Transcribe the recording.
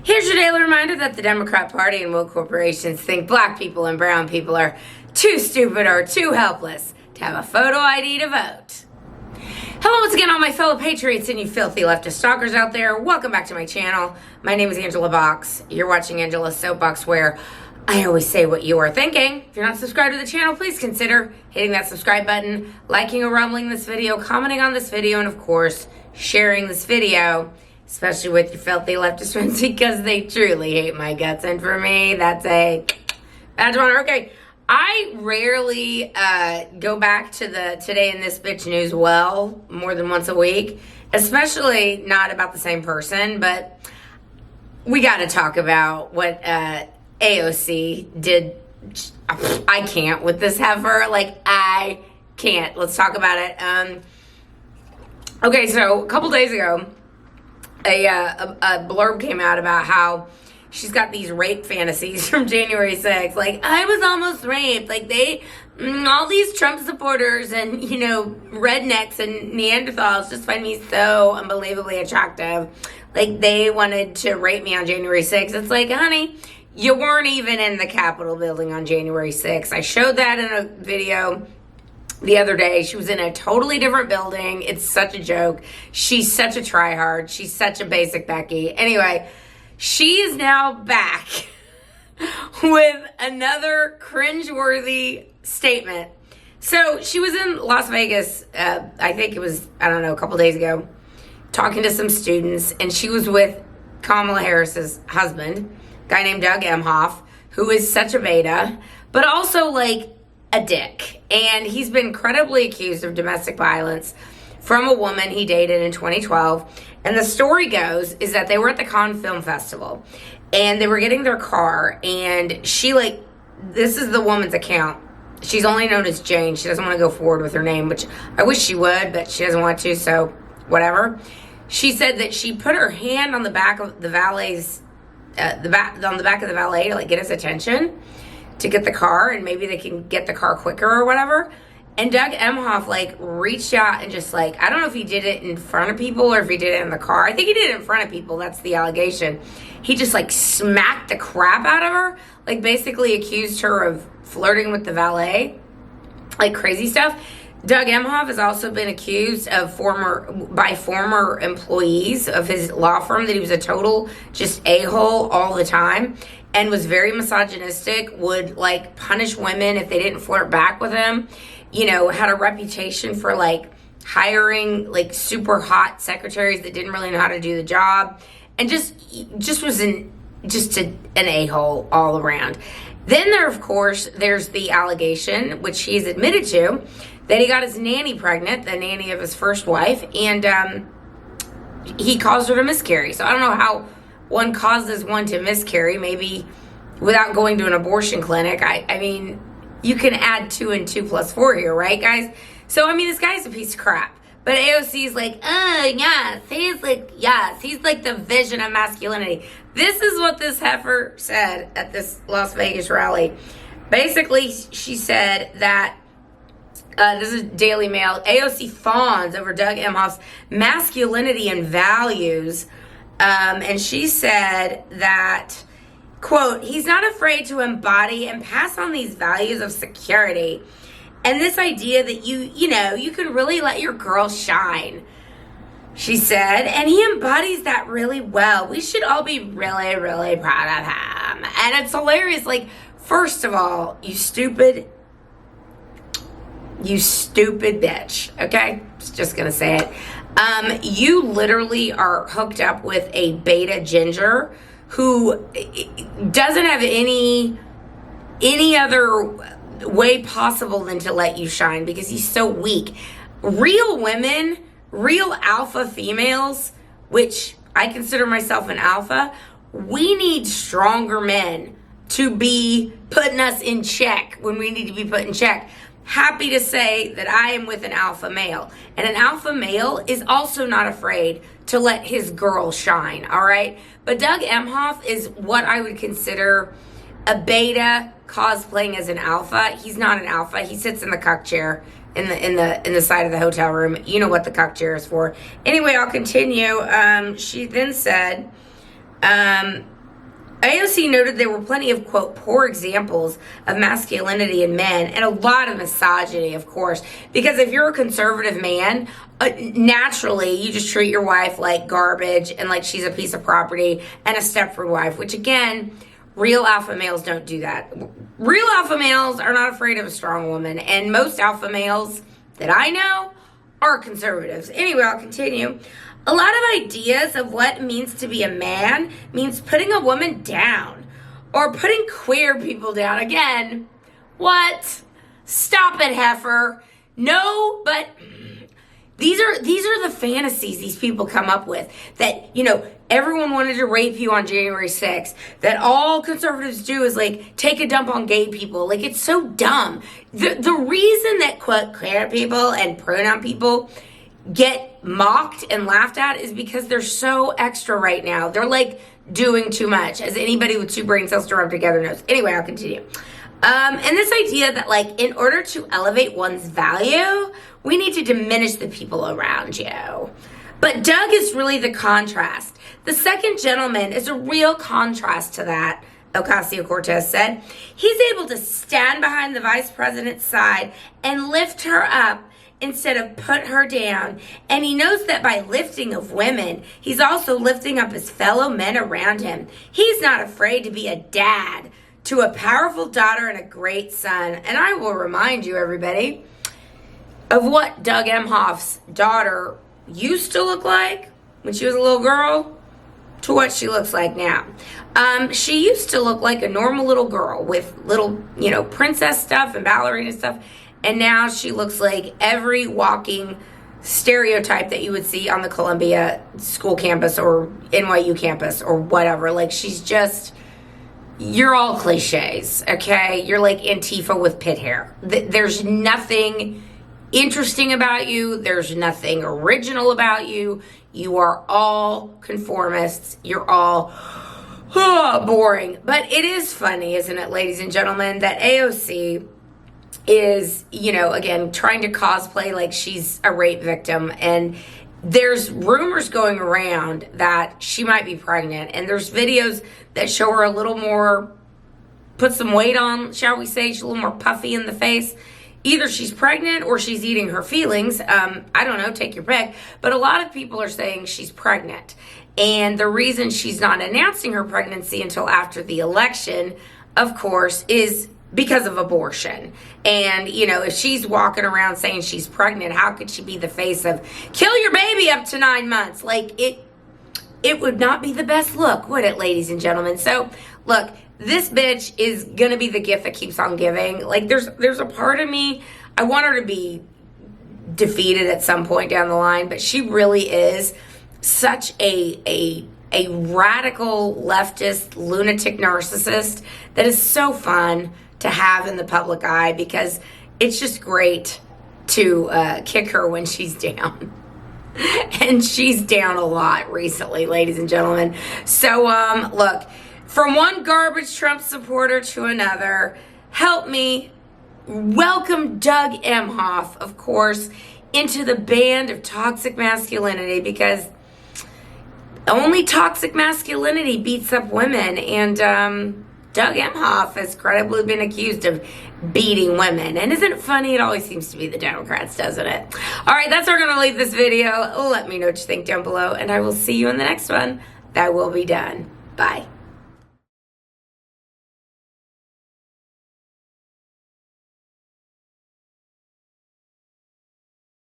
Here's your daily reminder that the Democrat Party and woke corporations think black people and brown people are too stupid or too helpless to have a photo ID to vote. Hello once again, all my fellow patriots and you filthy leftist stalkers out there. Welcome back to my channel. My name is Angela Box. You're watching Angela's Soapbox, where I always say what you are thinking. If you're not subscribed to the channel, please consider hitting that subscribe button, liking or rumbling this video, commenting on this video, and of course, sharing this video, especially with your filthy leftist friends, because they truly hate my guts. And for me, that's a badge of honor. Okay, I rarely go back to the Today in This Bitch News well more than once a week, especially not about the same person, but we got to talk about what AOC did. I can't with this heifer. Like, I can't. Let's talk about it. Okay, so a couple days ago, a blurb came out about how she's got these rape fantasies from January 6th. Like, I was almost raped. Like, all these Trump supporters and, rednecks and Neanderthals just find me so unbelievably attractive. Like, they wanted to rape me on January 6th. It's like, honey, you weren't even in the Capitol building on January 6th. I showed that in a video the other day. She was in a totally different building. It's such a joke. She's such a tryhard. She's such a basic Becky. Anyway, she is now back with another cringeworthy statement. So she was in Las Vegas, I think it was, a couple days ago, talking to some students, and she was with Kamala Harris's husband, a guy named Doug Emhoff, who is such a beta, but also like a dick. And he's been credibly accused of domestic violence from a woman he dated in 2012. And the story goes is that they were at the Cannes Film Festival and they were getting their car, and she, this is the woman's account. She's only known as Jane. She doesn't want to go forward with her name, which I wish she would, but she doesn't want to, so whatever. She said that she put her hand on the back of the valet's, on the back of the valet to get his attention to get the car, and maybe they can get the car quicker or whatever. And Doug Emhoff reached out and just I don't know if he did it in front of people or if he did it in the car. I think he did it in front of people. That's the allegation. He just smacked the crap out of her, basically accused her of flirting with the valet, crazy stuff. Doug Emhoff has also been accused of by former employees of his law firm that he was a total just a-hole all the time and was very misogynistic, would punish women if they didn't flirt back with him, had a reputation for hiring super hot secretaries that didn't really know how to do the job, and just was an a-hole all around. Then there's the allegation, which he's admitted to, that he got his nanny pregnant, the nanny of his first wife, and he caused her to miscarry. So I don't know how one causes one to miscarry, maybe without going to an abortion clinic. I mean, you can add 2 and 2 plus 4 here, right, guys? So, this guy's a piece of crap. But AOC is yes, he's the vision of masculinity. This is what this heifer said at this Las Vegas rally. Basically, she said that, this is Daily Mail, AOC fawns over Doug Emhoff's masculinity and values. And she said that, quote, he's not afraid to embody and pass on these values of security. And this idea that you can really let your girl shine, she said, and he embodies that really well. We should all be really, really proud of him. And it's hilarious. First of all, you stupid bitch, okay? Just gonna say it. You literally are hooked up with a beta ginger who doesn't have any other way possible than to let you shine because he's so weak. Real women, real alpha females, which I consider myself an alpha, we need stronger men to be putting us in check when we need to be put in check. Happy to say that I am with an alpha male. And an alpha male is also not afraid to let his girl shine, all right? But Doug Emhoff is what I would consider a beta cosplaying as an alpha. He's not an alpha. He sits in the cuck chair in the side of the hotel room. You know what the cuck chair is for. Anyway, I'll continue. She then said AOC noted there were plenty of, quote, poor examples of masculinity in men and a lot of misogyny, of course, because if you're a conservative man, naturally you just treat your wife like garbage and like she's a piece of property and a Stepford wife, which again, real alpha males don't do that. Real alpha males are not afraid of a strong woman, and most alpha males that I know are conservatives. Anyway, I'll continue. A lot of ideas of what it means to be a man means putting a woman down or putting queer people down. Again, what? Stop it, heifer. No, but these are the fantasies these people come up with, that, you know, everyone wanted to rape you on January 6th, that all conservatives do is like take a dump on gay people. Like, it's so dumb. The reason that, quote, queer people and pronoun people get mocked and laughed at is because they're so extra right now. They're like doing too much, as anybody with two brain cells to rub together knows. Anyway, I'll continue. And this idea that, like, in order to elevate one's value, we need to diminish the people around you. But Doug is really the contrast. The second gentleman is a real contrast to that, Ocasio-Cortez said. He's able to stand behind the vice president's side and lift her up instead of put her down. And he knows that by lifting of women, he's also lifting up his fellow men around him. He's not afraid to be a dad to a powerful daughter and a great son. And I will remind you, everybody, of what Doug Emhoff's daughter used to look like when she was a little girl to what she looks like now. She used to look like a normal little girl with little, you know, princess stuff and ballerina stuff. And now she looks like every walking stereotype that you would see on the Columbia school campus or NYU campus or whatever. Like, she's just, you're all cliches, okay? You're like Antifa with pit hair. There's nothing interesting about you. There's nothing original about you. You are all conformists. You're all boring. But it is funny, isn't it, ladies and gentlemen, that AOC is, you know, again, trying to cosplay like she's a rape victim. And there's rumors going around that she might be pregnant. And there's videos that show her a little more, put some weight on, shall we say. She's a little more puffy in the face. Either she's pregnant or she's eating her feelings. I don't know, take your pick. But a lot of people are saying she's pregnant. And the reason she's not announcing her pregnancy until after the election, of course, is because of abortion. And, you know, if she's walking around saying she's pregnant, how could she be the face of kill your baby up to 9 months? Like, it would not be the best look, would it, ladies and gentlemen? So, look, this bitch is gonna be the gift that keeps on giving. Like, there's a part of me, I want her to be defeated at some point down the line, but she really is such a radical leftist lunatic narcissist that is so fun to have in the public eye, because it's just great to kick her when she's down. And she's down a lot recently, ladies and gentlemen. So, look, from one garbage Trump supporter to another, help me welcome Doug Emhoff, of course, into the band of toxic masculinity, because only toxic masculinity beats up women. And Doug Emhoff has credibly been accused of beating women. And isn't it funny? It always seems to be the Democrats, doesn't it? All right, that's where we're going to leave this video. Let me know what you think down below, and I will see you in the next one. That will be done. Bye.